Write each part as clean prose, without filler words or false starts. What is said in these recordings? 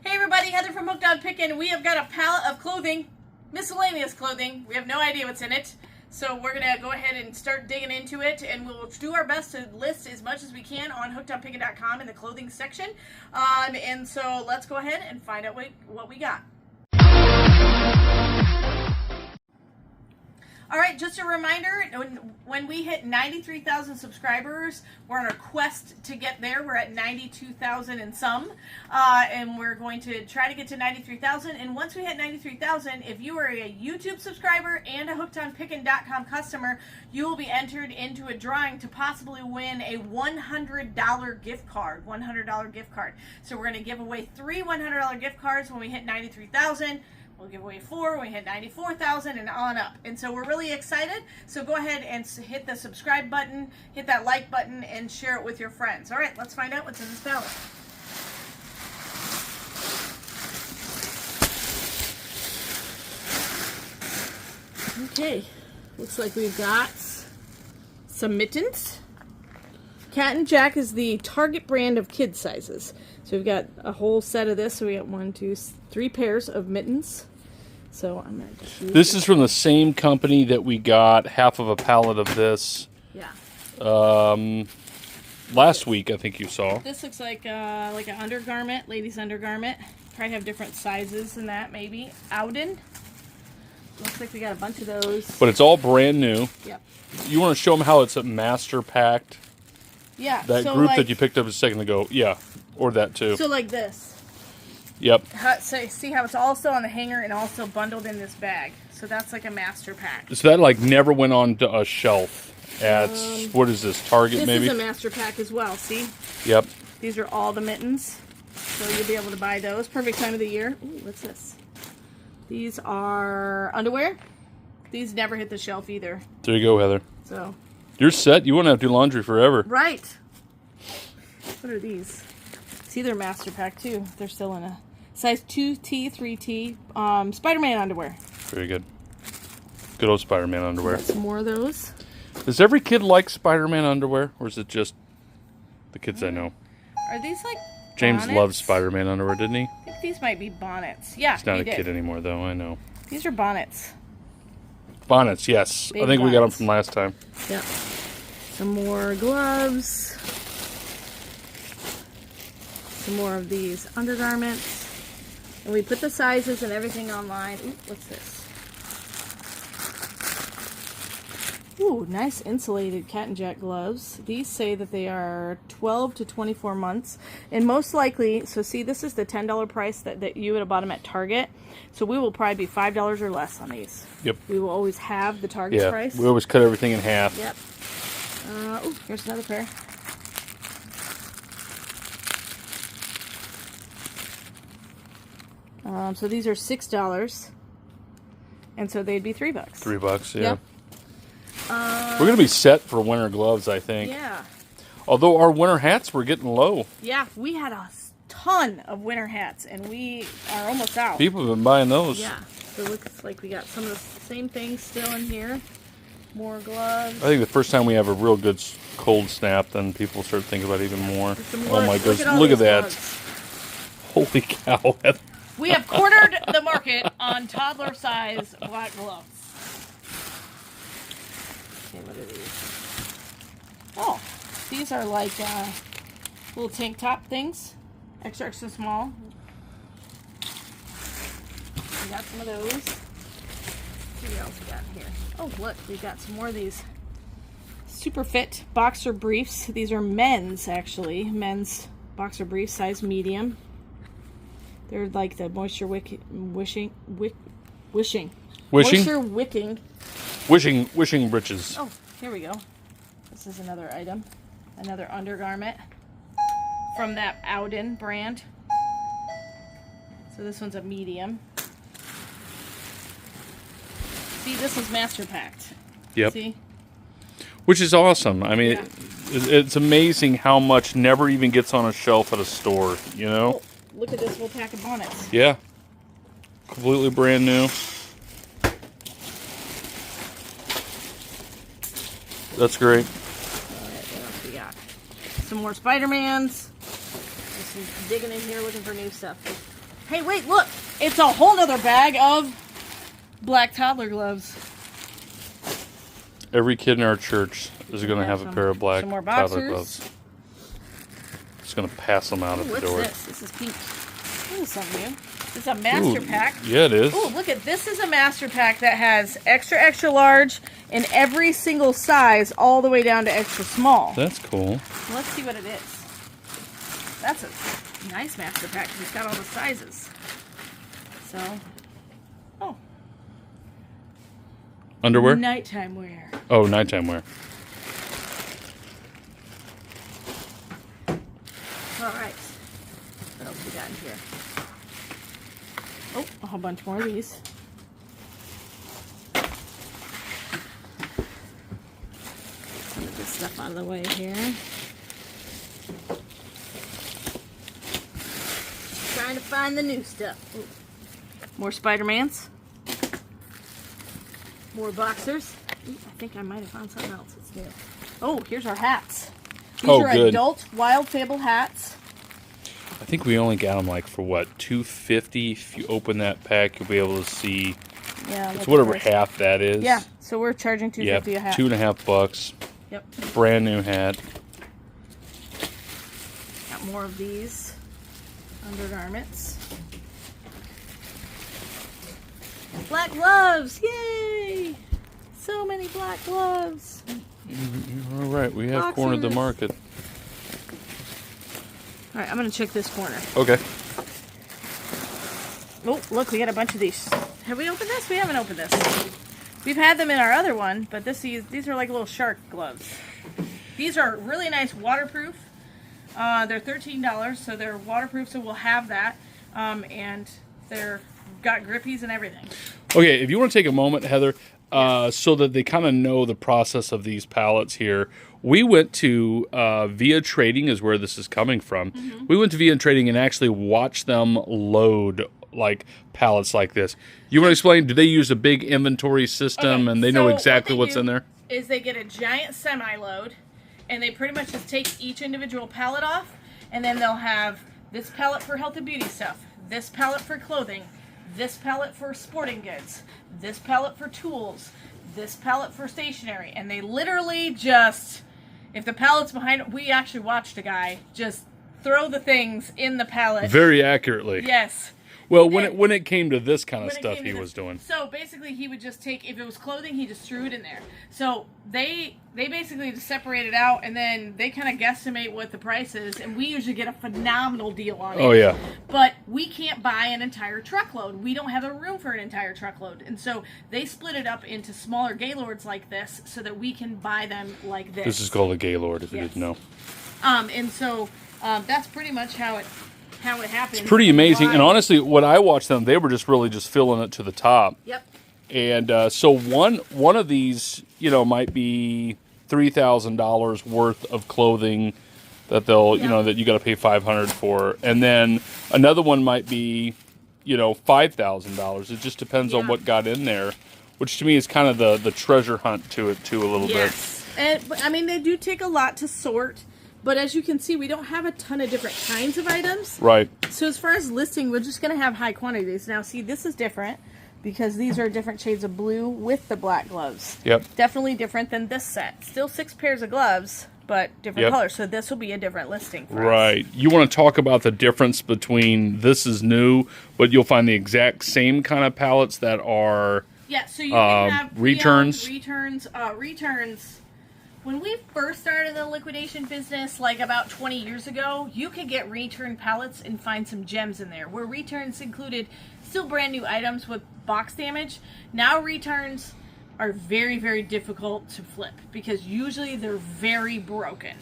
Hey everybody, Heather from Hooked on Pickin. We have got a pallet of clothing, miscellaneous clothing. We have no idea what's in it. So we're going to go ahead and start digging into it, and we'll do our best to list as much as we can on hookedonpickin.com in the clothing section. And so let's go ahead and find out what we got. All right, just a reminder, when we hit 93,000 subscribers, we're on a quest to get there. We're at 92,000 and some, and we're going to try to get to 93,000. And once we hit 93,000, if you are a YouTube subscriber and a hookedonpickin.com customer, you will be entered into a drawing to possibly win a $100 gift card. $100 gift card. So we're going to give away 3 $100 gift cards when we hit 93,000. We'll give away 4 when we hit 94,000 and on up. And so we're really excited. So go ahead and hit the subscribe button, hit that like button, and share it with your friends. All right, let's find out what's in this pallet. Okay, looks like we've got some mittens. Cat and Jack is the Target brand of kid sizes. So we've got a whole set of this. So we got 1, 2, 3 pairs of mittens. So I'm going to choose. This is from the same company that we got half of a pallet of this. Yeah. Last week, I think you saw. This looks like an undergarment, ladies' undergarment. Probably have different sizes than that, maybe. Auden. Looks like we got a bunch of those. But it's all brand new. Yep. You want to show them how it's a master packed? Yeah. That so group like, that you picked up a second ago. Yeah. Or that too. So like this. Yep. So see how it's also on the hanger and also bundled in this bag. So that's like a master pack. So that like never went on to a shelf at, what is this, Target maybe? This is a master pack as well, see? Yep. These are all the mittens. So you'll be able to buy those. Perfect time of the year. Ooh, what's this? These are underwear. These never hit the shelf either. There you go, Heather. So you're set. You won't have to do laundry forever. right. What are these? See, they're master pack too. They're still in a size 2T, 3T. Spider-Man underwear. Very good. Good old Spider-Man underwear. Got some more of those. Does every kid like Spider-Man underwear, or is it just the kids I know? Are these like James bonnets? loved Spider-Man underwear, didn't he? I think these might be bonnets. Yeah, He's not a did. kid anymore, though. I know. These are bonnets. Bonnets, yes. Big I think we got them bonnets. from last time. Yep. Some more gloves. Some more of these undergarments. And we put the sizes and everything online. Ooh, what's this? Ooh, nice insulated Cat and Jack gloves. These say that they are 12 to 24 months. And most likely, so see, this is the $10 price that you would have bought them at Target. So we will probably be $5 or less on these. Yep. We will always have the Target price. We always cut everything in half. Yep. Ooh, here's another pair. So these are $6, and so they'd be $3. $3, yeah. Yep. We're gonna be set for winter gloves, I think. Yeah. Although our winter hats were getting low. Yeah, we had a ton of winter hats, and we are almost out. People have been buying those. Yeah. So it looks like we got some of the same things still in here. More gloves. I think the first time we have a real good cold snap, then people start thinking about even more. Oh my goodness! Look at that! Gloves. Holy cow! We have cornered the market on toddler size black gloves. Okay, what are these? Oh, these are like little tank top things. Extra, extra small. We got some of those. Let's see what else we got here. Oh, look, we got some more of these super fit boxer briefs. These are men's, actually. Men's boxer briefs, size medium. They're like the moisture wicking. Wishing Moisture wicking. wishing britches. Oh, here we go. This is another item. Another undergarment from that Auden brand. So this one's a medium. See, this is master packed. Yep. See? Which is awesome. I mean, Yeah. it's amazing how much never even gets on a shelf at a store, you know? Oh, look at this whole pack of bonnets. Yeah. Completely brand new. That's great. All right, what else we got? Some more Spider-Mans. Just digging in here looking for new stuff. Hey, wait, look. It's a whole other bag of black toddler gloves. Every kid in our church is going to have a pair of black toddler gloves. Just going to pass them out at the door. What's this? This is pink. This is something new. This is a master pack. Yeah, it is. Oh, look at this. Is a master pack that has extra, extra large in every single size, all the way down to extra small. That's cool. Let's see what it is. That's a nice master pack because it's got all the sizes. So, oh. Underwear? Nighttime wear. Oh, nighttime wear. All right. What else we got in here? Oh, a whole bunch more of these. Some of this stuff out of the way here. Trying to find the new stuff. Ooh. More Spider-Mans. More boxers. Ooh, I think I might have found something else that's new. Oh, here's our hats. These are adult Wild Fable hats. I think we only got them like for what, $2.50. If you open that pack, you'll be able to see. Yeah, it's whatever half that is. Yeah, so we're charging $2.50 a hat. $2.50. Yep. Brand new hat. Got more of these undergarments. Black gloves! Yay! So many black gloves. All right, we have cornered the market. All right, I'm going to check this corner. Okay. Oh, look, we got a bunch of these. Have we opened this? We haven't opened this. We've had them in our other one, but these are like little shark gloves. These are really nice waterproof. They're $13, so they're waterproof, so we'll have that. And they're got grippies and everything. Okay, if you want to take a moment, Heather, so that they kind of know the process of these pallets here, we went to Via Trading is where this is coming from. Mm-hmm. We went to Via Trading and actually watched them load like pallets like this. You want to explain? Do they use a big inventory system and they know exactly what's in there? Is they get a giant semi-load and they pretty much just take each individual pallet off, and then they'll have this pallet for health and beauty stuff, this pallet for clothing, this pallet for sporting goods, this pallet for tools, this pallet for stationery, and they literally just, if the pallet's behind, we actually watched a guy just throw the things in the pallet. Very accurately. Yes. Well, when it came to this kind of stuff he was doing. So basically he would just take, if it was clothing, he just threw it in there. So they basically just separate it out, and then they kind of guesstimate what the price is, and we usually get a phenomenal deal on it. Oh, yeah. But we can't buy an entire truckload. We don't have the room for an entire truckload. And so they split it up into smaller Gaylords like this so that we can buy them like this. This is called a Gaylord, if you didn't know. And so that's pretty much how it happens. It's pretty amazing. And honestly, when I watched them, they were just really just filling it to the top. Yep. And so one of these, might be $3,000 worth of clothing that they'll, that you got to pay $500 for. And then another one might be, $5,000. It just depends on what got in there, which to me is kind of the treasure hunt to it too a little bit. And I mean, they do take a lot to sort. But as you can see, we don't have a ton of different kinds of items. Right. So as far as listing, we're just going to have high quantities. Now, see, this is different because these are different shades of blue with the black gloves. Yep. Definitely different than this set. Still 6 pairs of gloves, but different colors. So this will be a different listing for us. Right. You want to talk about the difference between this is new, but you'll find the exact same kind of pallets that are so you can have returns. Returns. When we first started the liquidation business, like about 20 years ago, you could get return pallets and find some gems in there. Where returns included still brand new items with box damage. Now returns are very, very difficult to flip because usually they're very broken.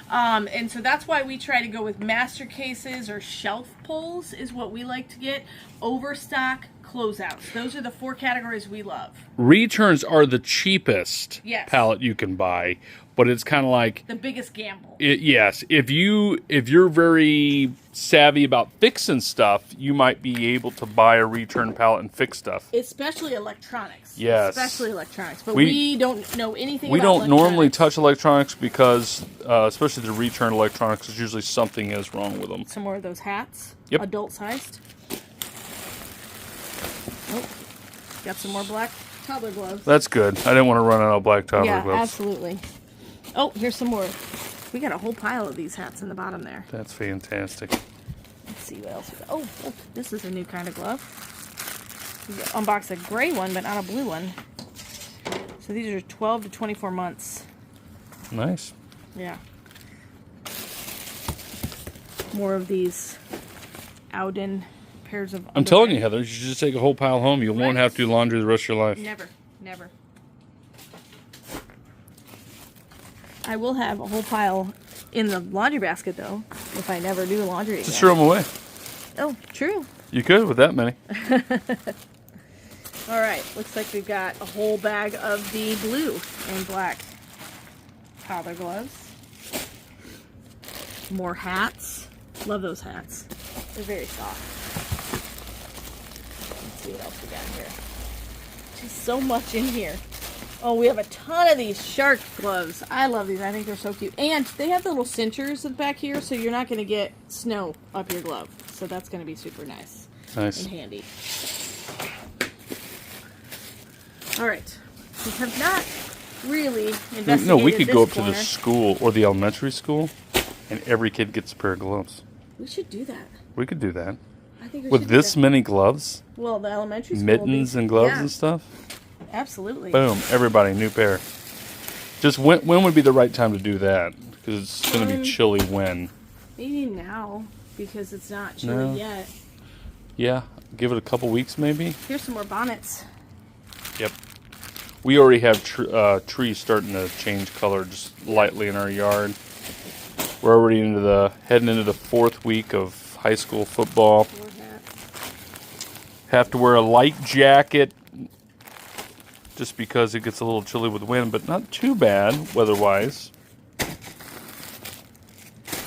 And so that's why we try to go with master cases or shelf pulls is what we like to get. Overstock, closeouts. Those are the 4 categories we love. Returns are the cheapest pallet you can buy, but it's kind of like the biggest gamble. Yes, if you're very savvy about fixing stuff, you might be able to buy a return pallet and fix stuff. Especially electronics. Yes, especially electronics. But we don't know anything. We about don't normally touch electronics because, especially the return electronics, is usually something is wrong with them. Some more of those hats. Yep. Adult sized. Oh, got some more black toddler gloves. That's good. I didn't want to run out of black toddler Yeah, gloves. absolutely. Oh, here's some more. We got a whole pile of these hats in the bottom there. That's fantastic. Let's see what else we got. Oh, look, this is a new kind of glove. We unboxed a gray one, but not a blue one. So these are 12 to 24 months. Nice. Yeah. More of these Auden pairs of I'm telling you, Heather, you should just take a whole pile home. You won't have to do laundry the rest of your life. Never. Never. I will have a whole pile in the laundry basket, though, if I never do laundry Just again. throw them away. Oh, true. You could with that many. All right, looks like we've got a whole bag of the blue and black toddler gloves. More hats. Love those hats. They're very soft. Let's see what else we got here. Just so much in here. Oh, we have a ton of these shark gloves. I love these. I think they're so cute. And they have the little cinchers back here, so you're not going to get snow up your glove. So that's going to be super nice. Nice. And handy. All right. We have not really investigated No, we could this go up corner. to the school or the elementary school, and every kid gets a pair of gloves. We should do that. We could do that. I think we With should this do that. many gloves, Well, the elementary school will be- mittens and gloves yeah, and stuff. Absolutely. Boom, everybody, new pair. Just when would be the right time to do that? Because it's going to be chilly when. Maybe now, because it's not chilly No. yet. Yeah, give it a couple weeks maybe. Here's some more bonnets. Yep. We already have trees starting to change color just lightly in our yard. We're already heading into the 4th week of high school football. More hats. Have to wear a light jacket just because it gets a little chilly with the wind, but not too bad weather-wise.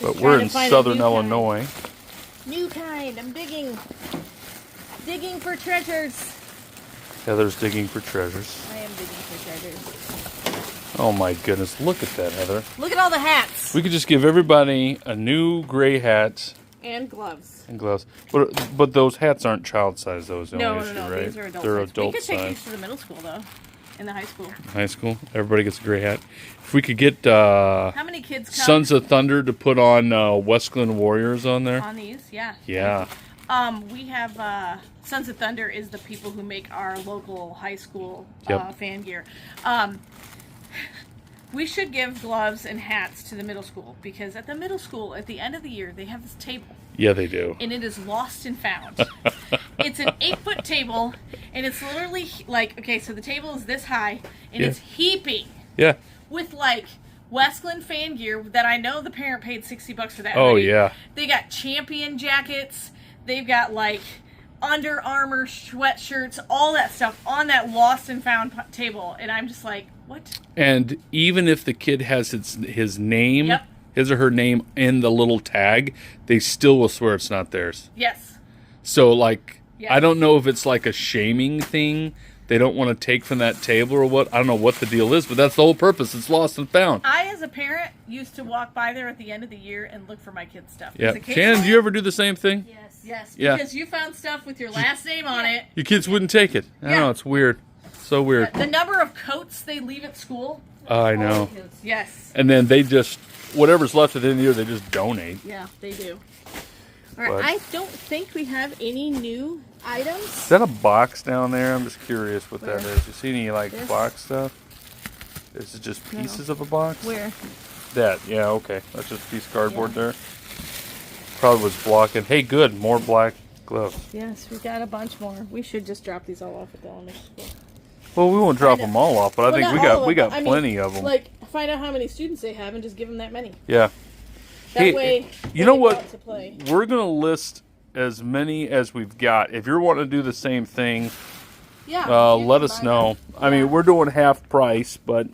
But we're trying in to find a southern new Illinois. New kind. I'm digging. Digging for treasures. Heather's digging for treasures. I am digging for treasures. Oh my goodness, look at that, Heather. Look at all the hats. We could just give everybody a new gray hat And gloves. and gloves. But those hats aren't child size, though, is the No, only no, issue, no. right? These are adult They're size. adult We could take size. these to the middle school, though. In the high school. High school, everybody gets a gray hat. If we could get How many kids come Sons of Thunder to put on Westland Warriors on there. on these? Yeah. Yeah. We have Sons of Thunder is the people who make our local high school Yep. fan gear. We should give gloves and hats to the middle school because at the middle school, at the end of the year, they have this table. Yeah, they do. And it is lost and found. It's an 8-foot table, and it's literally like, okay, so the table is this high, and Yeah. it's heaping Yeah. with like Westland fan gear that I know the parent paid $60 for that. Oh, already. yeah. They got Champion jackets. They've got like Under Armour sweatshirts, all that stuff on that lost and found table, and I'm just like, what? And even if the kid has his name, Yep. his or her name in the little tag, they still will swear it's not theirs. Yes. So, like, Yes. I don't know if it's like a shaming thing they don't want to take from that table or what. I don't know what the deal is, but that's the whole purpose. It's lost and found. I, as a parent, used to walk by there at the end of the year and look for my kids' stuff. Yeah. Because Shannon, do you ever do the same thing? Yes, Yeah. because you found stuff with your last name on it. Your kids wouldn't take it. I Yeah. know, it's weird. So weird. The number of coats they leave at school. I know. Yes. And then they just, whatever's left at the end of the year, they just donate. Yeah, they do. All right, But- I don't think we have any new items. Is that a box down there? I'm just curious what that Where? is. You see any, like, This? box stuff? Is it just No. pieces of a box? Where? That, yeah, okay. That's just a piece of cardboard there. Probably was blocking. Hey, good, more black gloves. Yes, we got a bunch more. We should just drop these all off at the elementary school. Well, we won't drop Find them out- all off, but I Well, think not we all got of we them, got but I plenty mean, of them. Like, find out how many students they have and just give them that many. Yeah. That Hey, way, you when know they go what? out to play. We're gonna list as many as we've got. If you're wanting to do the same thing, Yeah. you let can us buy know. them. I mean, Yeah. we're doing half price, but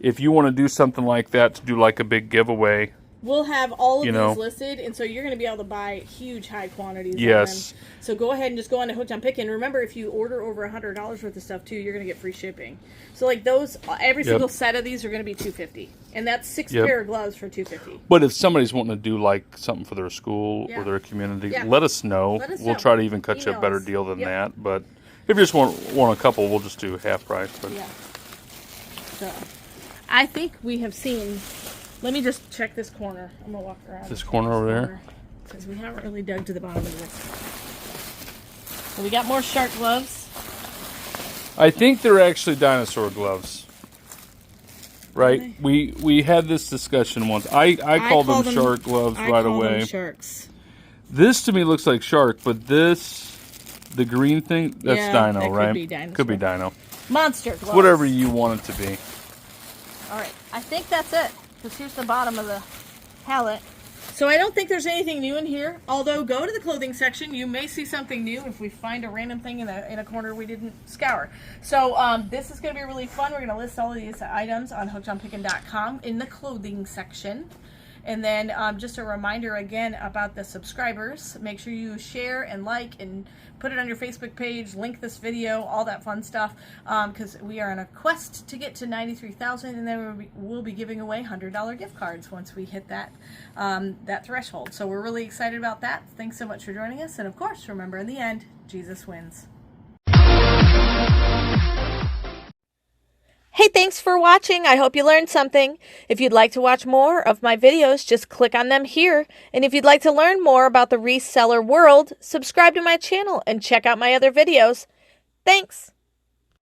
if you want to do something like that to do like a big giveaway, We'll have all of You these know. listed, and so you're going to be able to buy huge, high quantities Yes. of them. So go ahead and just go on to Pickin. Remember, if you order over $100 worth of stuff, too, you're going to get free shipping. So, like, those, every Yep. single set of these are going to be $250. And that's 6 Yep. pair of gloves for $250. but if somebody's wanting to do like something for their school Yeah. or their community, Yeah. let us know. Let us We'll know. try to even cut you a Email better us. deal than Yep. that. But If you just want a couple, we'll just do half price. But Yeah. So, I think we have seen. Let me just check this corner. I'm gonna walk around. This corner over there? Because we haven't really dug to the bottom of this. So we got more shark gloves. I think they're actually dinosaur gloves. Right? We had this discussion once. I called them shark gloves right away. Them sharks. This to me looks like shark, but this, the green thing, that's dino, that right? Could be dinosaur. Could be dino. Monster gloves. Whatever you want it to be. All right, I think that's it. Because here's the bottom of the pallet. So I don't think there's anything new in here. Although, go to the clothing section. You may see something new if we find a random thing in a corner we didn't scour. So this is going to be really fun. We're going to list all of these items on hookedonpickin.com in the clothing section. And then just a reminder again about the subscribers. Make sure you share and like and put it on your Facebook page, link this video, all that fun stuff, because we are on a quest to get to 93,000, and then we'll be giving away $100 gift cards once we hit that that threshold. So we're really excited about that. Thanks so much for joining us, and of course, remember, in the end, Jesus wins. Hey, thanks for watching. I hope you learned something. If you'd like to watch more of my videos, just click on them here. And if you'd like to learn more about the reseller world, subscribe to my channel and check out my other videos. Thanks.